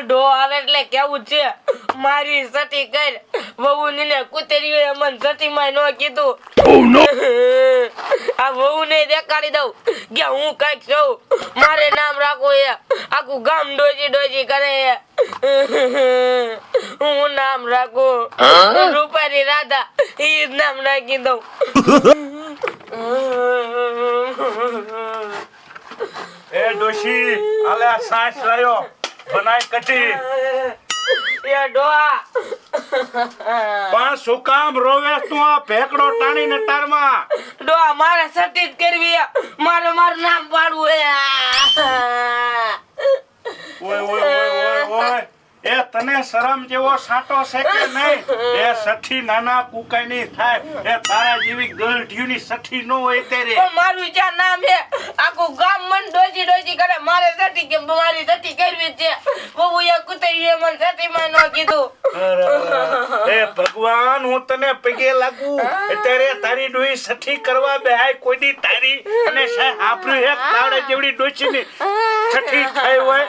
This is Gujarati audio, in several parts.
ડો આવે એટલે કેવું છે મારી સતી કર વહુ ને કુતરીઓ મને સતી માં ન કીધું આ વહુ ને દેખાડી દઉં કે હું કઈક છું મારે નામ રાખો એ આખું ગામ ડોજી ડોજી કરે હું નામ રાખું રૂપારી રાધા એ નામ રાખી દઉં એ ડોશી આલે સાસ લાયો બનાય કટી એ ડોહા પણ શું કામ રોવે તું આ ભેકડો ટાણીને તારમાં ડોહા મારે સતી જ કરવી મારું નામ પાડવું ઓય ઓય ઓય ઓય ઓય એ તને શરમ જેવો સાટો છે કે નહીં એ સઠી નાના કુકાઈની થાય એ તારા જેવી ગલઢીઓની સઠી નો હોય તેરે પણ મારું જ્યાં નામ છે આખું ગામ મન ડોજી ડોજી કરે મારે સતી કે મારી સતી કરવી છે બહુ એ કુતરીએ મને સતી માં ન કીધું એ ભગવાન હું તને પગે લાગુ અત્યારે તારી ડોઈ સઠી કરવા બેહાય કોઈની તારી અને સાહેબ આપણું એક તાવડા જેવડી ડોશીની સઠી થઈ હોય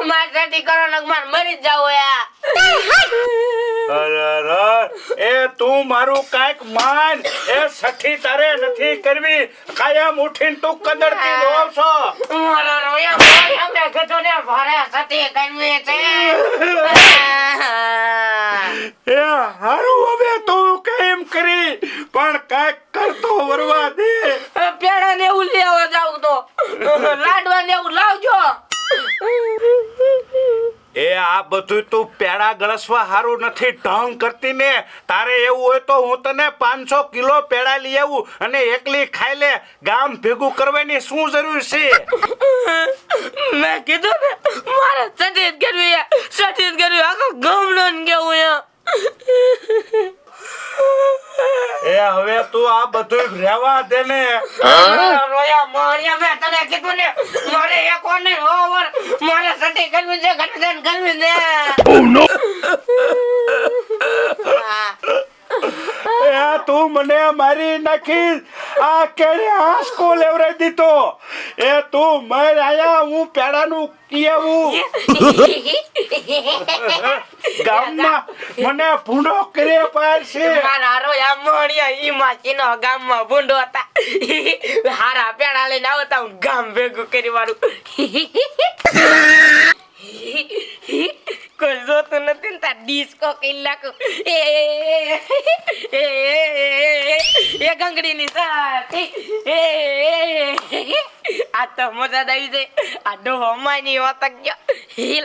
માર સતી કરો ને માર મરી જાવ અરે એ તું મારું કાઈક માન એ સઠી તારે નથી કરવી કાયમ ઉઠીને તું કદરતી રોવ છો મારા રોયા મારા મે ગજો ને ભરે સતી કરવી છે એ હારું હવે તું કેમ કરી પણ કાઈક કરતો વરવા દે પેડા ને એવું લેવા જાવ તો લાડવા ને એવું લાવજો એ આ બધું તું પેડા ગળસવા હારું નથી ઢોંગ કરતી ને તારે એવું હોય તો હું તને 500 કિલો પેડા લઈ આવું અને એકલી ખાઈ લે ગામ ભેગું કરવાની શું જરૂર છે મેં કીધું ને મારે સતીત કરવી આખો ગમનો ને કેવું એ હવે તું આ બધું રહેવા દે ને રોયા મોરિયા મેં તને કીધું ને મારે એક ઓને ઓવર મારે સતી કરવી છે ગણગણ કરવી છે એ તું મને મારી નાખી આ કેડે આંસકો લેવરાઈ દીધો એ તું મર આયા હું પેડાનું કીવું ગામમાં મને ભૂંડો કરે પાડશે મારા રોયા મોરિયા ઈ માસીનો ગામમાં ભૂંડો હતા હારા પેડા લઈને આવતા હું ગામ ભેગું કરી વાળું કોઈ જોતું નથી ને તાર ડિસ્કો કઈ લાખો એ ગંગડીની સાથી આ તો મજા આવી જાય આ ડોહો માની વાતક ગયો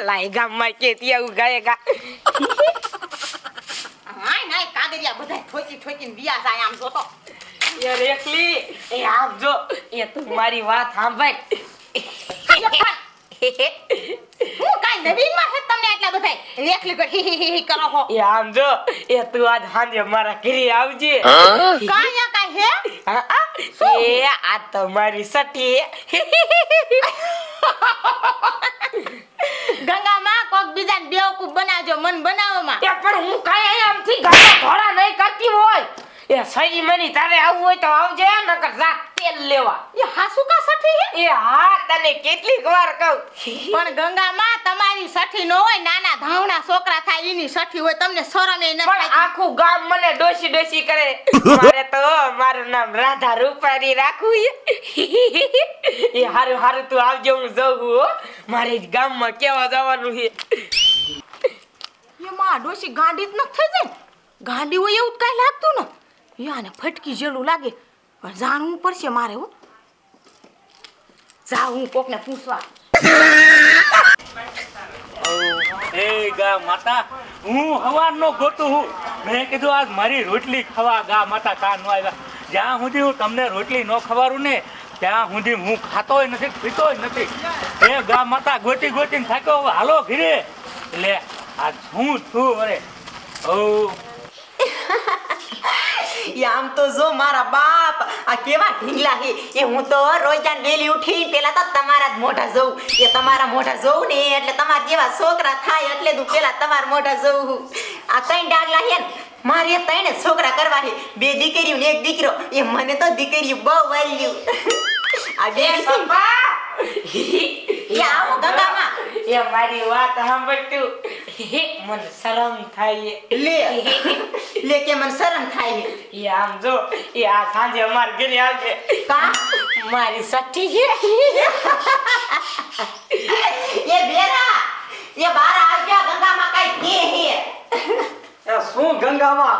લાઈ ગામમાં કેતી આવું ગાયગા હાય નાય કાગરિયા બધાય ઠોકી વિયા જાય આમ જોતો એ રેખલી એ આમ જો એ તું મારી વાત સાંભળ હું કાઈ નવીનમાં છે તમને એટલા બધાય રેખલી કર હી કરો હો એ આમ જો એ તું આજ સાંજે મારા ઘરે આવજે કાયા હે એ આ તો મારી સઠી ગંગામાં કોક બીજાને બેવકૂફ બનાવજો મન બનાવવામાં એ પણ હું કાઈ આમથી ગાડા ઘોડા નહીં કરતી હોય એ સહી મની તારે આવવું હોય તો આવજે નકર જા તેલ લેવા એ હાસુ કા સઠી હે એ હા તને કેટલીક વાર કહું પણ ગંગામાં તમારી સઠી ન હોય નાના ધાવણા છોકરા થાય ઈની સઠી હોય તમને શરમ એ ન પણ થાય આખું ગામ મને ડોસી ડોસી કરે મારે તો મારું નામ રાધા રૂપારી રાખું એ હારું હારું તું આવજો હું જઉં હો મારે જ ગામમાં કેવા જવાનું છે એ માં ડોસી ગાંડી જ ન થઈ જાય ગાંડી હોય એવું કઈ લાગતું ને યાને ફટકી જેલું લાગે પણ જાણવું પડશે મારે હો જા હું કોકને પૂછવા એ ગા માતા હું હવારનો ગોતું હું મેં કીધું આજ મારી રોટલી ખાવા ગા માતા કા નો આવ્યા જ્યાં સુધી હું તમને રોટલી ન ખવારું ને ત્યાં સુધી હું ખાતોય નથી પીતોય નથી એ ગા માતા ગોતી ગોતીને થાક્યો હાલો ઘીરે એટલે આ હું છું અરે ઓ આમ તો જો મારા બાપ આ કેવા ઢીંગલા હે એ હું તો રોજાન વેલી ઉઠી પેલા તો તમારા જ મોઢા જોઉં એ તમારા મોઢા જોઉં ને એટલે તમારા જેવા છોકરા થાય એટલે તું પેલા તમારા મોઢા જોઉં આ કઈ ડાગલા હે મારે ત્રણ છોકરા કરવા છે, 2 દીકરીઓ ને 1 દીકરો. એ મને તો દીકરીઓ બહુ વાલ્યું. આ બે પપ્પા એ આવો ગંગામાં. એ મારી વાત સાંભળ તું. મને શરમ થાય લે કે મને શરમ થાય છે. એ આમ જો એ આ સાંજે અમાર ઘરે આવજે. કા મારી સઠ્ઠી છે. એ બેરા એ બાર આવ્યા ગંગામાં કઈ કે શું ગંગામાં?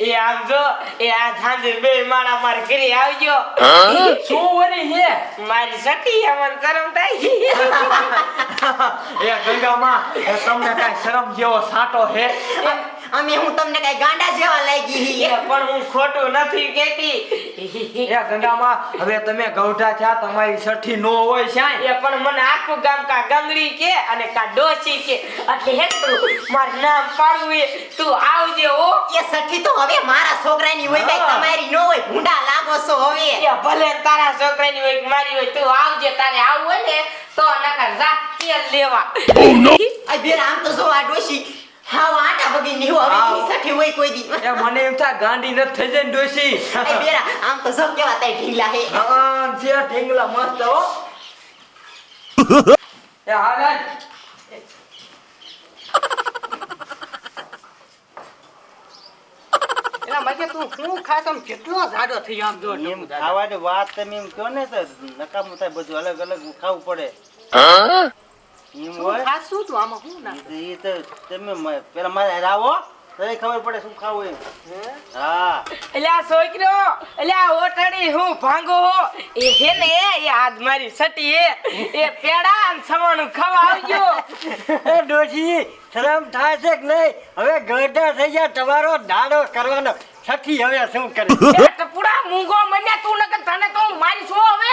એ આમ જો એ આ સાંજે બે માણા માર ઘરે આવજો. શું વળી હે? મારી સઠ્ઠી છે, મને શરમ થાય. એ ગંગામાં તમને કઈ શરમ જેવો સાટો હે? અમે હું તમને કઈ ગાંડા જેવા લાગી એ હી. પણ હું ખોટું નથી કેતી. એ ગંગામાં હવે તમે ગૌઢા થયા, તમારી સઠ્ઠી નો હોય શ્યાય? એ પણ મને આખું ગામ કા ગંગડી કે અને કા ડોસી કે એટલે હેતું મારું નામ પાડવું એ તું આવજે હો. એ સઠી તો હવે મારા છોકરાની હોય કઈ તમારી નો હોય. ભૂંડા લાગો છો હવે. એ ભલે તારા છોકરાની હોય કે મારી હોય તું આવજે. તારે આવું હોય ને તો નકર જા તેલ લેવા. આ બેરા આમ તો જો આ ડોશી હાવ આટા બગી ની હવે એની સઠી હોય કોઈ દી. એ મને એમ થાય ગાંડી નથી થઈ જાય ને ડોશી. આ બેરા આમ તો જો કેવા તાઈ ઢીંગલા હે. હા છે ઢીંગલા મસ્ત હો. એ હાલ એના માટે તું શું ખાસ આમ કેટલો જાડો થઈ આમ જો એમ ખાવાની વાત તમે એમ કહો ને તો નકામું થાય બધું અલગ અલગ ખાવું પડે એમ હોય ખાસ શું તું આમાં શું ના એ તો તમે પેલા મારે આવો તને ખબર પડે શું ખાવું એમ હા એટલે આ છોકરો એટલે આ ઓટડી હું ભાંગો હો એ હે ને એ આજ મારી સટી એ પેડા અને સવાણું ખાવા આવજો. એ ડોશી શરમ થાય છે કે નહીં? હવે ગઢા થઈ ગયા, તમારો દાડો કરવાનો. સખી હવે શું કરે? એ ટપુડા મૂંગો મને તું નકર તને તો હું મારી છો હવે.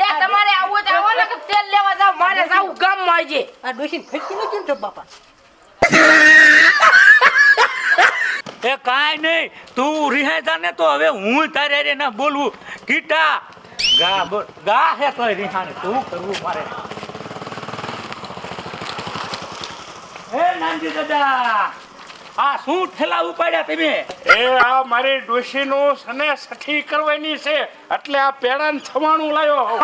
એ તમારે આવું જ આવો ને કે તેલ લેવા જાવ. મારે જાવું ગામમાં આવજે. આ ડોશી ફટકી નો કેમ છો બાપા? એ કાંઈ નહીં, તું રિહાઈ જા ને તો હવે હું તારે હારે ના બોલવું. કીટા ગા બોલ ગા હે તોય રિહાણે તું કરવું મારે. એ નાનજી દાદા આ શું ઠેલા ઉપાડ્યા તમે? એ આ મારી ડોશીનું સને સઠી કરવાની છે એટલે આ પેડાને થવાણું લાયો હોઉં.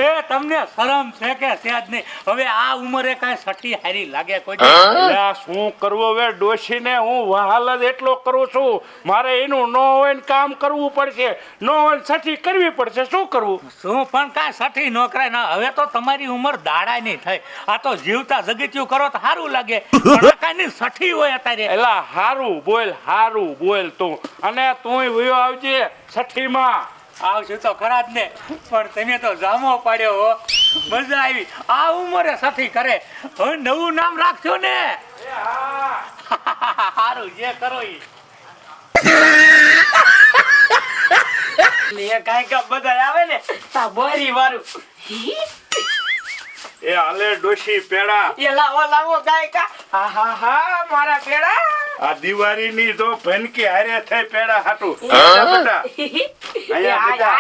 એ તમને શરમ છે કે છે જ નહીં? હવે આ ઉંમરે કાંઈ સઠી હારી લાગે કોઈ? એટલે આ શું કરવું હવે ડોશીને હું વહાલ જ એટલો કરું છું. મારે એનું ન હોય ને કામ કરવું પડશે, ન હોય ને સઠી કરવી પડશે. શું કરવું? શું પણ કાંઈ સઠી નો કરાય ના. હવે તો તમારી ઉંમર દાડાય નહીં થઈ. આ તો જીવતા જગત્યું કરો તો સારું લાગે. પણ આ કાંઈ સઠી હોય અત્યારે. એલા હારું બોલ તું. અને તુંય વયો આવજે સઠીમાં. આવશું તો ખરા જ ને, પણ તમે તો જામો પાડ્યો હો. મજા આવી. આ ઉંમરે સઠી કરે. હવે નવું નામ રાખજો ને. સારું જે કરો ઈ. એ કાંઈ કા બધા આવે ને તા બોરી વાળું એ હાલે ડોશી પેડા. એ લાવો કાંઈ કા. હા મારા પેડા. આ દિવાળીની તો ભનકી હારે થઈ પેડા હાટું. બેટા અહીંયા બેટા.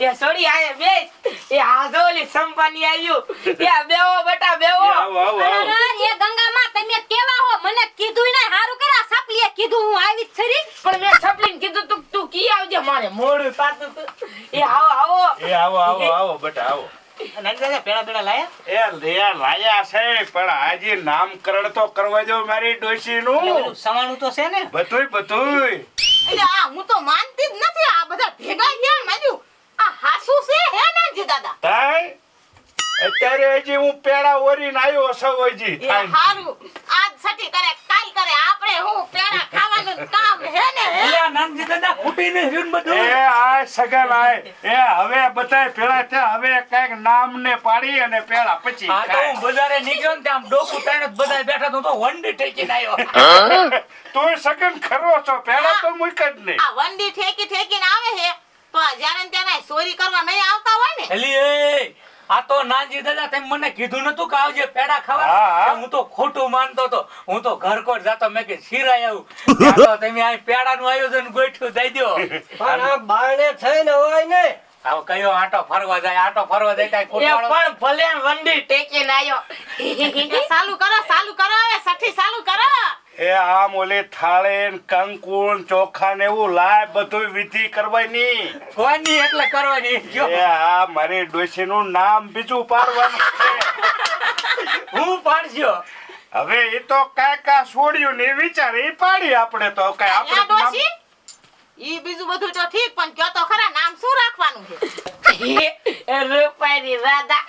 એ સોડી આયા બેસ. એ હાજોલી સંપાની આવ્યું. એ બેવો બેટા બેવો. આવો અરે એ ગંગામાં તમે કેવા હો? મને કીધું ને હારું કર્યા. સપલીએ કીધું હું આવી જ ખરી. પણ મેં સપલીને કીધું તું કી આવજે. મારે મોડું થાતું તું. એ આવો આવો બેટા આવો. પેડા પેડા લાયા? એ લાયા છે પણ આજે નામકરણ તો કરવા જો મારી ડોશીનું. સવાણું તો છે ને? બધુંય એટલે આ હું તો માનતી જ નથી. આ બધા ભેગા ગયા માર્યું. આ હાસુ છે હે નાનજી દાદા? થાય અત્યારે હજી હું પેડા ઓરીને આવ્યો છું હજી. એ હારું આજ સટી કરે કાલ કરે આપણે હું પેડા ખાવાનું કામ હે ને હે? એટલે આ નાનજી દાદા ખૂટીને રહ્યું ને બધું. એ આ સગન આય એ હવે બધાય ભેળા થયા. હવે કઈક નામ ને પાડી અને પેડા પછી આ તો ખાય. હું બજારે નીકળ્યો ને ત્યાં ડોકું તાણે જ બધા બેઠા તો હું તો વંડી ઠેકીને આવ્યો. તું સગન ખરો છો પેડા તો મૂક જ નહીં. આ વંડી ઠેકીને આવે હે તો આ જ્યારે ને ત્યારે ચોરી કરવા નહીં આવતા હોય ને. એલી એ આ તો નાનજી દાદા તમે મને કીધું નતું કે આવજે પેડા હા, ખાવા? હા. હું તો ખોટું માનતો તો. હું તો ઘર કોટ જાતો મેં કે શીરાય આવું. ત્યાં તો તમે આ પેડાનું આયોજન ગોઠવ્યું દઈ દ્યો. પણ આ બારણે થઈને હોય ને હવે કયો આંટો ફરવા જાય કાંઈ એ ખોટાડો પણ ભલે વંડી ટેકીને આવ્યો. એ ચાલુ કરો હવે સઠ્ઠી ચાલુ કરો. એ આમ ઓલી થાળે કંકુન ચોખા ને એવું લાય બધું વિધિ કરવાની. કોની એટલે કરવાની જો એ આ મારી ડોશીનું નામ બીજું પાડવાનું છે. હું પાડજો હવે એ તો કાકા છોડ્યું ને વિચાર એ પાડી આપણે તો કઈ એ આપણે ડોશી ઈ બીજું બધું તો ઠીક પણ કયો તો ખરા નામ શું રાખવાનું છે? એ રૂપારી રાધા.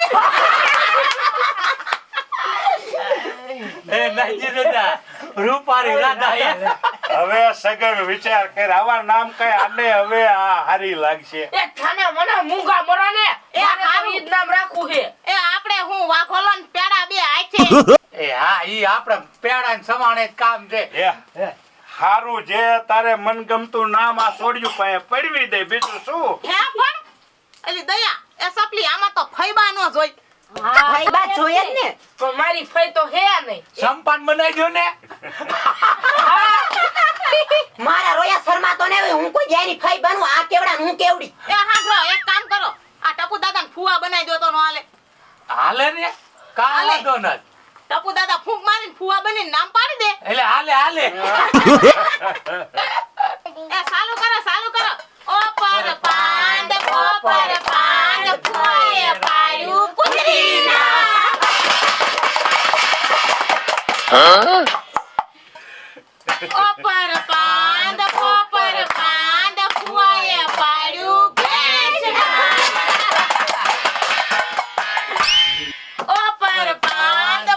એ નાજી દાદા રૂપારી રાધા હવે સગન વિચાર કર આવા નામ કઈ આને હવે આ હારી લાગશે. એ ખાને મને મૂંગા મરો ને એ મારે તો હારું. ઈ જ નામ રાખવું છે. એ આપણે હું વાઘોલો ને પેડા બે હાથે. એ હા ઈ આપણે પેડા ને સમાણે જ કામ છે એ હારું જે તારે મનગમતું નામ આ છોડ્યું પાસે પડવી દે બીજું શું. હે પણ એલી દયા એ સપલી આમાં તો ફૈબા નો જોઈ. ભાઈ બા જોઈએ જ ને. પણ મારી ફઈ તો હે નહીં. સંપાન બનાવી દો ને મારા રોયા શર્મા તો ને હવે હું કોઈ જાયની ફઈ બનું આ કેવડા હું કેવડી. એ હાંભળો એક કામ કરો આ ટપુ દાદા ને ફુવા બનાવી દો તો નો હાલે. હાલે ને કા હાલે. વાંધો નથી ટપુ દાદા ફૂંક મારીને ફુવા બનીને નામ પાડી દે. એટલે હાલે એ ચાલુ કરો ઓ પર પાંદ ફોએ પાડ્યું કુતરીના. ઓ પર પાંદ ફોએ પાડ્યું ભેંસના. ઓ પર પાંદ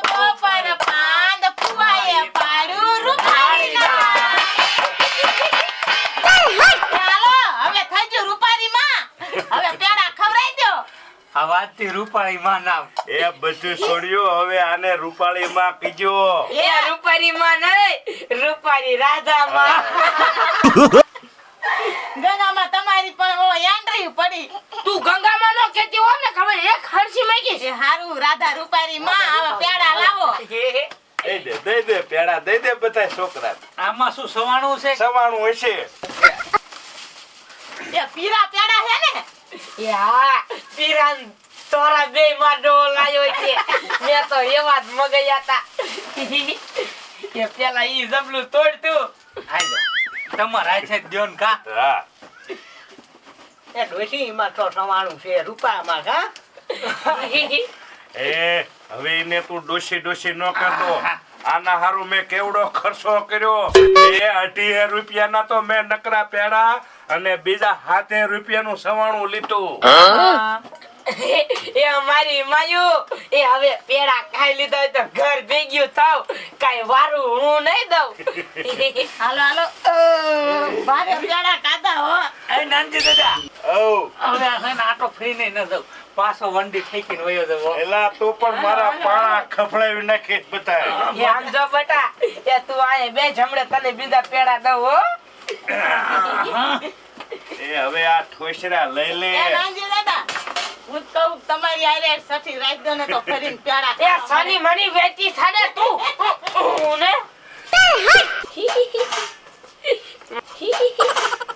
ફોએ પાડ્યું રૂપારીના. ચાલો હવે થઈ ગયું રૂપારી માં. હવે પેડા ખવડાવી દો. આ વાતથી રૂપાળી માં નામ એ બધું છોડ્યું હવે આને રૂપાળી માં કીજો. એ રૂપારી માં નહીં રૂપારી રાધા માં. ગંગામાં તમારી પણ ઓ યાંડરી પડી. તું ગંગામાં નો કેતી હો ને ખબર એક હરસી મેગી છે. એ હારું રાધા રૂપારી માં હવે પેડા લાવો. દઈ દે પેડા દઈ દે બધા છોકરા. આમાં શું સવાણું છે સવાણું હશે. એ પીરા પેડા હે ને. એ હા પીરાન તોરા બે માં ડોલ લાયો છે. મેં તો એવા જ મગયા હતા. એ પેલા ઈ જબલું તોડતું. હાલો તમારા છે દ્યોન કા હા એ ડોશી માં તો સવાણું છે રૂપામાં કા એ હવે એને તું ડોશી નો કરતો. આના હારું મેં કેવડો ખર્ચો કર્યો. એ 18 રૂપિયાના તો મેં નકરા પેડા અને બીજા 7 રૂપિયાનું સવાણું લીધું. એ અમારી માયુ એ હવે પેડા ખાઈ લીધા હોય તો ઘર ભેગ્યું થાવ કાઈ વારું હું નહીં દઉં. હાલો બારે પેડા કાઢા હો. એ નાનજી દાદા ઓ હવે આ છે ને આટો ફરીને ન જાઉં પાછો વંડી ઠેકીને વયો જવો એલા તું પણ મારા પાણા ખફડાવી નાખી બતાય. એ આમ જો બટા એ તું આય બે જમડે તને બીજા પેડા દઉં હો. એ હવે આ ઠોસરા લઈ લે. એ નાનજી દાદા હું તો કહું તમારી આરે સઠી રાખી દો ને તો ફરીને પેડા એ સની મની વેચી થાને તું ને